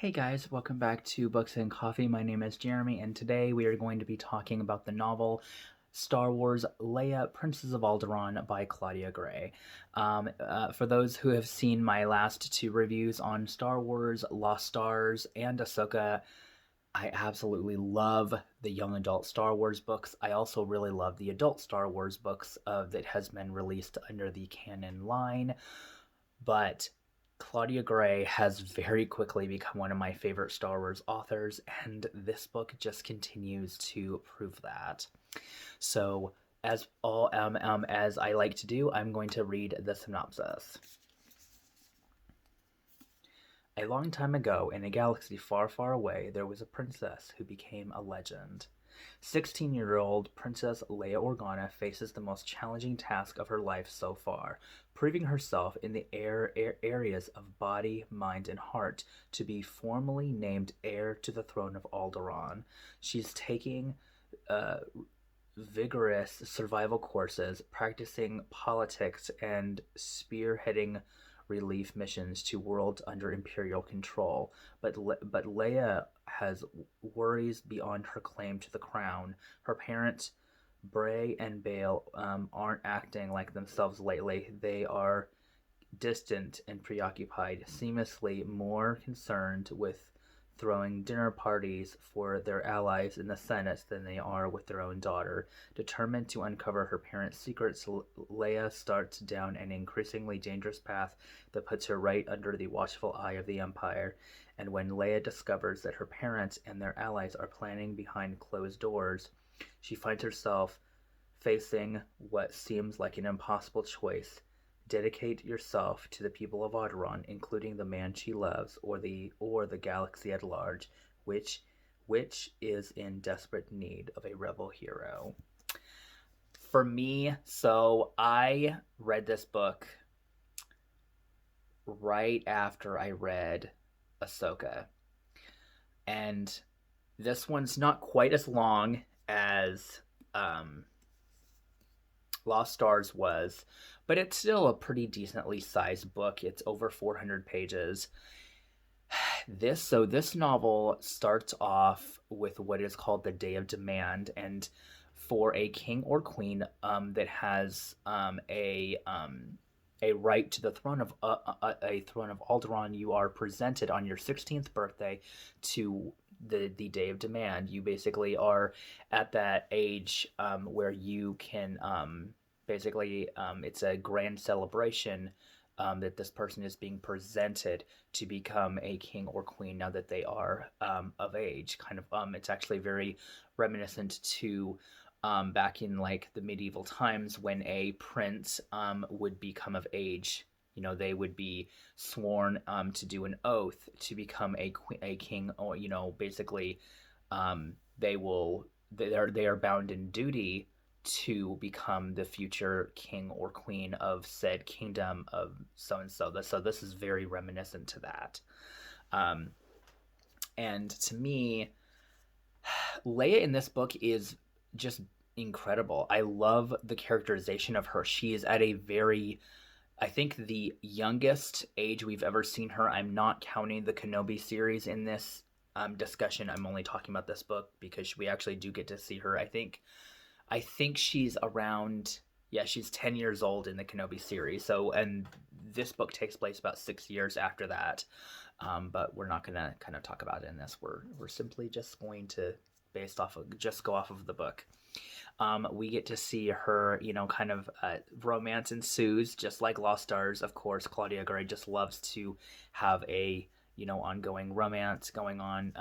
Hey guys, welcome back to Books and Coffee. My name is Jeremy, and today we are going to be talking about the novel Star Wars Leia, Princess of Alderaan by Claudia Gray. For those who have seen my last two reviews on Star Wars, Lost Stars, and Ahsoka, I absolutely love the young adult Star Wars books. I also really love the adult Star Wars books that has been released under the canon line. But Claudia Gray has very quickly become one of my favorite Star Wars authors, and this book just continues to prove that. So, as I like to do, I'm going to read the synopsis. A long time ago, in a galaxy far, far away, there was a princess who became a legend. 16-year-old Princess Leia Organa faces the most challenging task of her life so far, proving herself in the areas of body, mind, and heart to be formally named heir to the throne of Alderaan. She's taking uh, vigorous survival courses, practicing politics, and spearheading relief missions to worlds under Imperial control. But Leia has worries beyond her claim to the crown. Her parents, Bray and Bale, aren't acting like themselves lately. They are distant and preoccupied, seemingly more concerned with throwing dinner parties for their allies in the Senate than they are with their own daughter. Determined to uncover her parents' secrets, Leia starts down an increasingly dangerous path that puts her right under the watchful eye of the Empire. And when Leia discovers that her parents and their allies are planning behind closed doors, she finds herself facing what seems like an impossible choice: dedicate yourself to the people of Alderaan, including the man she loves, or the galaxy at large, which is in desperate need of a rebel hero. For me, so I read this book right after I read Ahsoka, and this one's not quite as long as Lost Stars was, but it's still a pretty decently sized book. It's over 400 pages. This novel starts off with what is called the Day of Demand, and for a king or queen that has a right to the throne of a throne of Alderaan, you are presented on your 16th birthday to the Day of Demand. You basically are at that age where you can it's a grand celebration that this person is being presented to become a king or queen now that they are of age. It's actually very reminiscent to back in like the medieval times when a prince would become of age. You know, they would be sworn to do an oath to become a king, or basically they are bound in duty to become the future king or queen of said kingdom of so and so. So this is very reminiscent to that. Um, and to me, Leia in this book is just incredible. I love the characterization of her. She is at a very, I think, the youngest age we've ever seen her. I'm not counting the Kenobi series in this discussion. I'm only talking about this book because we actually do get to see her. I think she's around, yeah, she's 10 years old in the Kenobi series. So, and this book takes place about 6 years after that. But we're not going to kind of talk about it in this. We're simply just going to just go off of the book. We get to see her, kind of romance ensues, just like Lost Stars. Of course, Claudia Gray just loves to have a, ongoing romance going on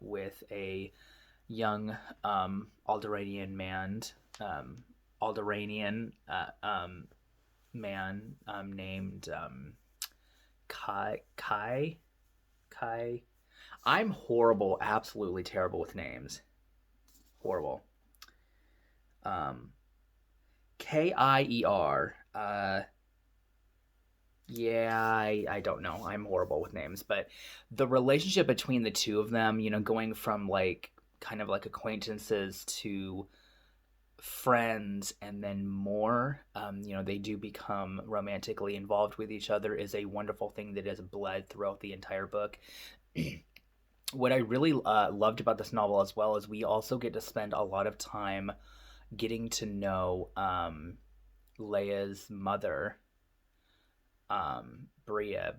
with a young Alderanian man, Alderanian man named Kai. I'm horrible, absolutely terrible with names. Horrible. Kier. Yeah, I don't know. I'm horrible with names, but the relationship between the two of them, going from like kind of like acquaintances to friends and then more, they do become romantically involved with each other, is a wonderful thing that is bled throughout the entire book. What I really loved about this novel as well is we also get to spend a lot of time getting to know Leia's mother, Bria.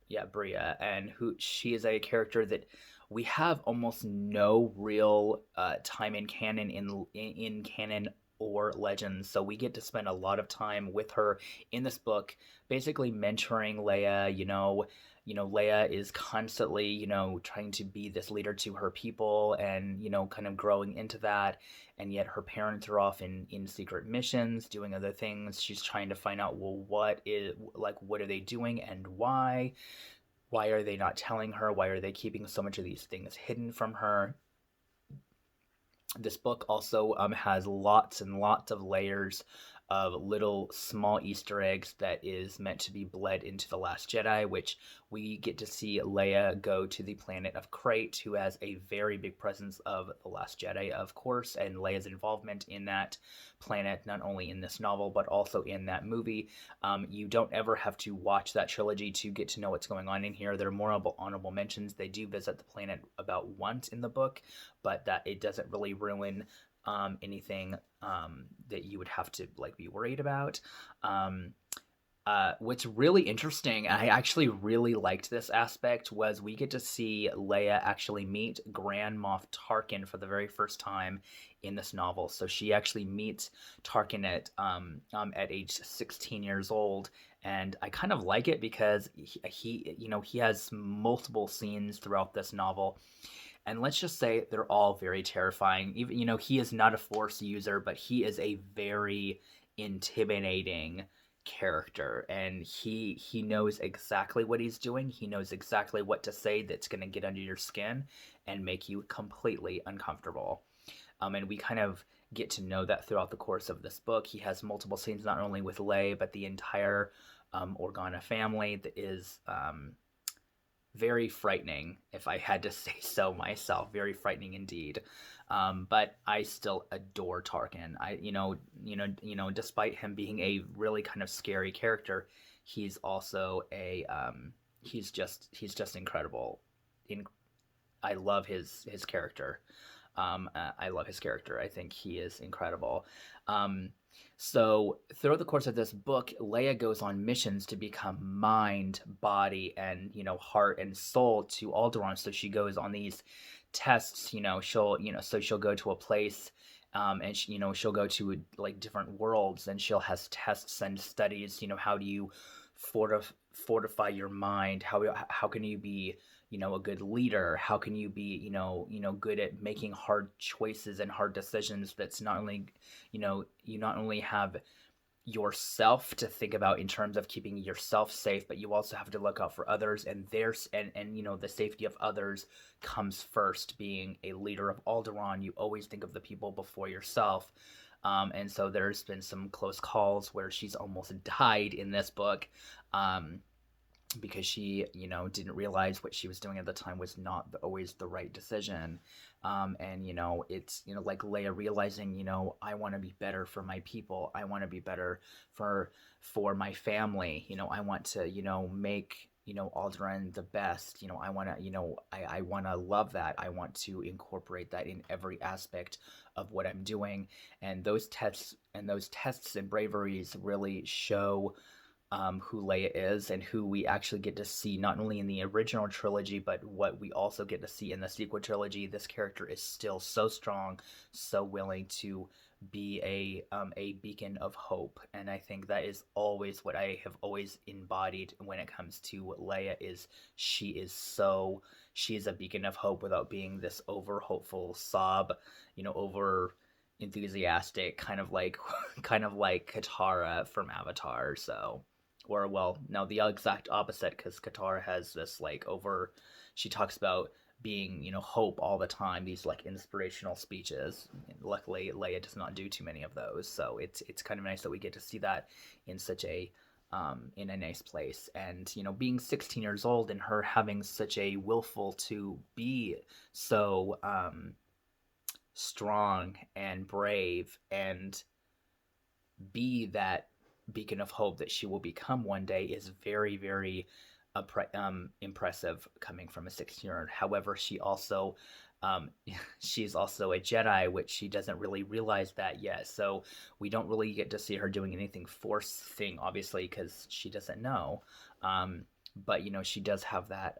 Yeah, Bria, and who she is a character that we have almost no real time in canon in canon or legends. So we get to spend a lot of time with her in this book, basically mentoring Leia. Leia is constantly, trying to be this leader to her people, and kind of growing into that. And yet her parents are off in secret missions, doing other things. She's trying to find out, well, what are they doing and why? Why are they not telling her? Why are they keeping so much of these things hidden from her? This book also has lots and lots of layers of little small Easter eggs that is meant to be bled into The Last Jedi, which we get to see Leia go to the planet of Crate, who has a very big presence of The Last Jedi, of course, and Leia's involvement in that planet, not only in this novel, but also in that movie. You don't ever have to watch that trilogy to get to know what's going on in here. There are more honorable mentions. They do visit the planet about once in the book, but that it doesn't really ruin anything that you would have to be worried about. What's really interesting, and I actually really liked this aspect, was we get to see Leia actually meet Grand Moff Tarkin for the very first time in this novel. So she actually meets Tarkin at age 16 years old, and I kind of like it because he has multiple scenes throughout this novel. And let's just say they're all very terrifying. Even he is not a Force user, but he is a very intimidating character, and he knows exactly what he's doing. He knows exactly what to say that's going to get under your skin and make you completely uncomfortable. And we kind of get to know that throughout the course of this book. He has multiple scenes, not only with Leia, but the entire Organa family, that is very frightening, if I had to say so myself. Very frightening indeed. But I still adore Tarkin. Despite him being a really kind of scary character, he's also he's just incredible. I love his character. I love his character. I think he is incredible. So throughout the course of this book, Leia goes on missions to become mind, body, and heart and soul to Alderaan. So she goes on these tests. She'll go to a place, and she'll go to different worlds, and she'll has tests and studies. How do you fortify your mind? How can you be a good leader? How can you be good at making hard choices and hard decisions? That's not only you not only have yourself to think about in terms of keeping yourself safe, but you also have to look out for others, and the safety of others comes first. Being a leader of Alderaan, you always think of the people before yourself. And so there's been some close calls where she's almost died in this book, because she didn't realize what she was doing at the time was not always the right decision. And it's like Leia realizing, I want to be better for my people. I want to be better for my family. I want to make Alderaan the best. I want to I want to love that. I want to incorporate that in every aspect of what I'm doing. And those tests and braveries really show who Leia is, and who we actually get to see not only in the original trilogy, but what we also get to see in the sequel trilogy. This character is still so strong, so willing to be a beacon of hope, and I think that is always what I have always embodied when it comes to Leia. Is she is a beacon of hope without being this over hopeful sob, over enthusiastic, kind of like Katara from Avatar. So, or well, no, the exact opposite, because Katara has this she talks about being hope all the time, these inspirational speeches. Luckily Leia does not do too many of those, so it's kind of nice that we get to see that in such a in a nice place. And being 16 years old and her having such a willful to be so strong and brave and be that beacon of hope that she will become one day is very, very impressive coming from a 16-year-old. However, um, she's also a Jedi, which she doesn't really realize that yet. So we don't really get to see her doing anything force thing, obviously, because she doesn't know. Um, but she does have that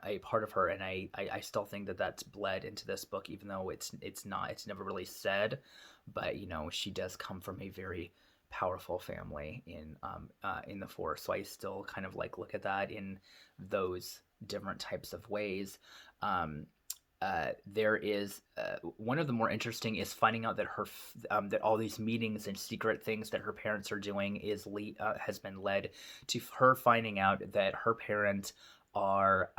a part of her, and I still think that that's bled into this book, even though it's never really said. But she does come from a very powerful family in the Force, so I still kind of like look at that in those different types of ways. Um, there is one of the more interesting is finding out that that all these meetings and secret things that her parents are doing has been led to her finding out that her parents are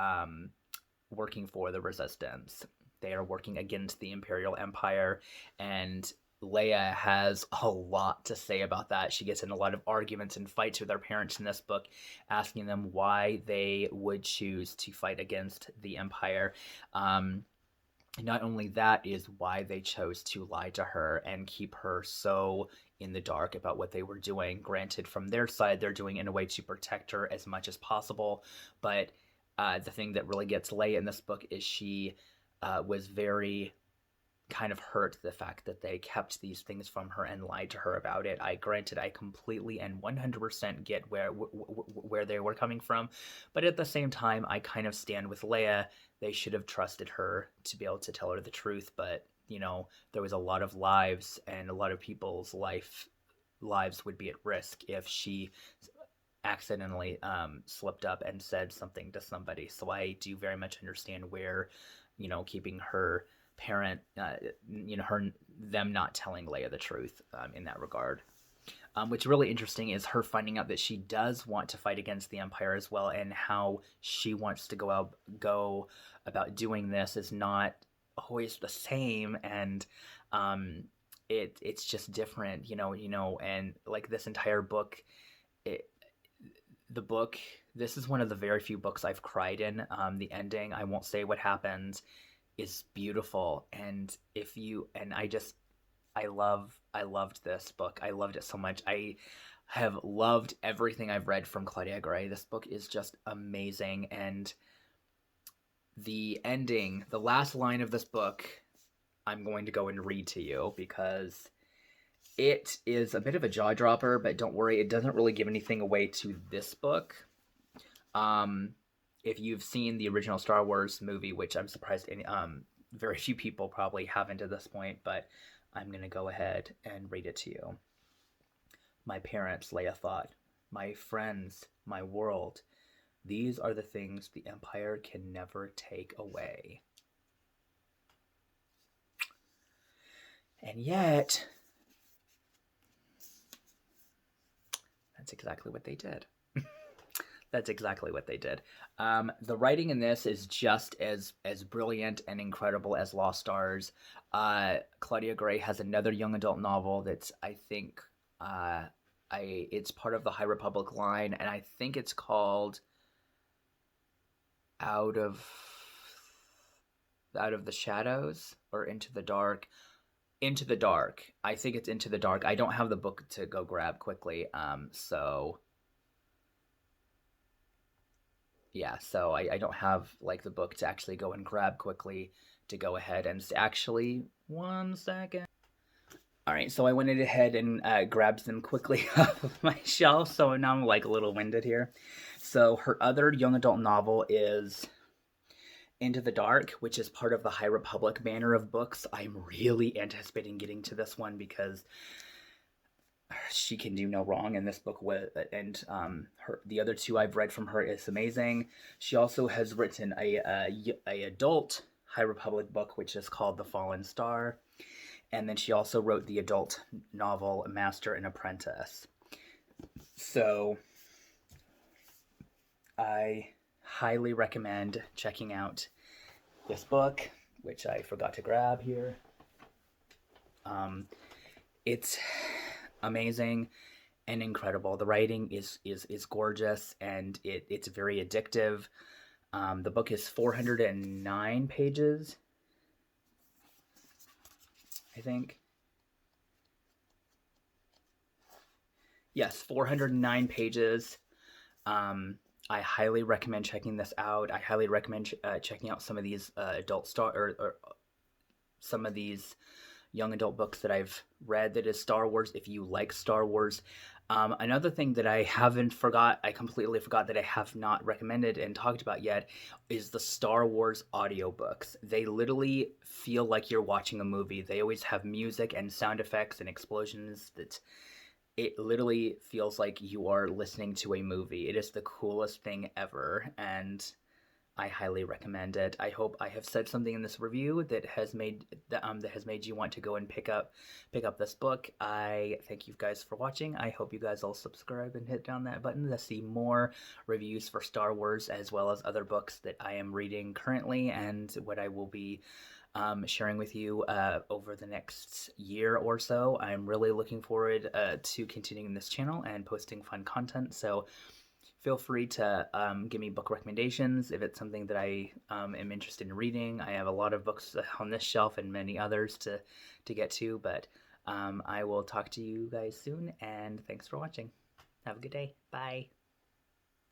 working for the Resistance. They are working against the Imperial Empire, and Leia has a lot to say about that. She gets in a lot of arguments and fights with her parents in this book, asking them why they would choose to fight against the Empire. Not only that is why they chose to lie to her and keep her so in the dark about what they were doing. Granted, from their side, they're doing it in a way to protect her as much as possible. But the thing that really gets Leia in this book is she was very kind of hurt the fact that they kept these things from her and lied to her about it. I completely and 100% get where they were coming from, but at the same time, I kind of stand with Leia. They should have trusted her to be able to tell her the truth, but there was a lot of lives and a lot of people's lives would be at risk if she accidentally slipped up and said something to somebody. So I do very much understand where keeping her parent, them not telling Leia the truth in that regard. What's really interesting is her finding out that she does want to fight against the Empire as well, and how she wants to go about doing this is not always the same, and it's just different, and like this entire book, the book. This is one of the very few books I've cried in. The ending, I won't say what happens, is beautiful, and I loved this book. I loved it so much. I have loved everything I've read from Claudia Gray. This book is just amazing, and the ending, the last line of this book, I'm going to go and read to you because it is a bit of a jaw dropper, but don't worry, it doesn't really give anything away to this book. If you've seen the original Star Wars movie, which I'm surprised very few people probably haven't at this point, but I'm going to go ahead and read it to you. My parents, Leia thought. My friends, my world. These are the things the Empire can never take away. And yet, that's exactly what they did. That's exactly what they did. The writing in this is just as brilliant and incredible as Lost Stars. Claudia Gray has another young adult novel that's, I think, it's part of the High Republic line, and I think it's called Out of the Shadows or Into the Dark. Into the Dark. I think it's Into the Dark. I don't have the book to go grab quickly, so yeah, so I don't have like the book to actually go and grab quickly to go ahead and actually 1 second. All right, so I went ahead and grabbed them quickly off of my shelf, so now I'm like a little winded here. So her other young adult novel is Into the Dark, which is part of the High Republic banner of books. I'm really anticipating getting to this one because she can do no wrong in this book, and the other two I've read from her is amazing. She also has written a adult High Republic book, which is called The Fallen Star, and then she also wrote the adult novel Master and Apprentice. So I highly recommend checking out this book, which I forgot to grab here. It's amazing and incredible. The writing is gorgeous, and it's very addictive. The book is 409 pages. I think. Yes, 409 pages. Um, I highly recommend checking this out. I highly recommend checking out some of these adult or some of these young adult books that I've read that is Star Wars. If you like Star Wars, another thing that I completely forgot that I have not recommended and talked about yet, is the Star Wars audiobooks. They literally feel like you're watching a movie. They always have music and sound effects and explosions that it literally feels like you are listening to a movie. It is the coolest thing ever, and I highly recommend it. I hope I have said something in this review that has made you want to go and pick up this book. I thank you guys for watching. I hope you guys all subscribe and hit down that button to see more reviews for Star Wars, as well as other books that I am reading currently and what I will be sharing with you over the next year or so. I'm really looking forward to continuing this channel and posting fun content. So feel free to give me book recommendations if it's something that I am interested in reading. I have a lot of books on this shelf and many others to get to, but I will talk to you guys soon, and thanks for watching. Have a good day. Bye.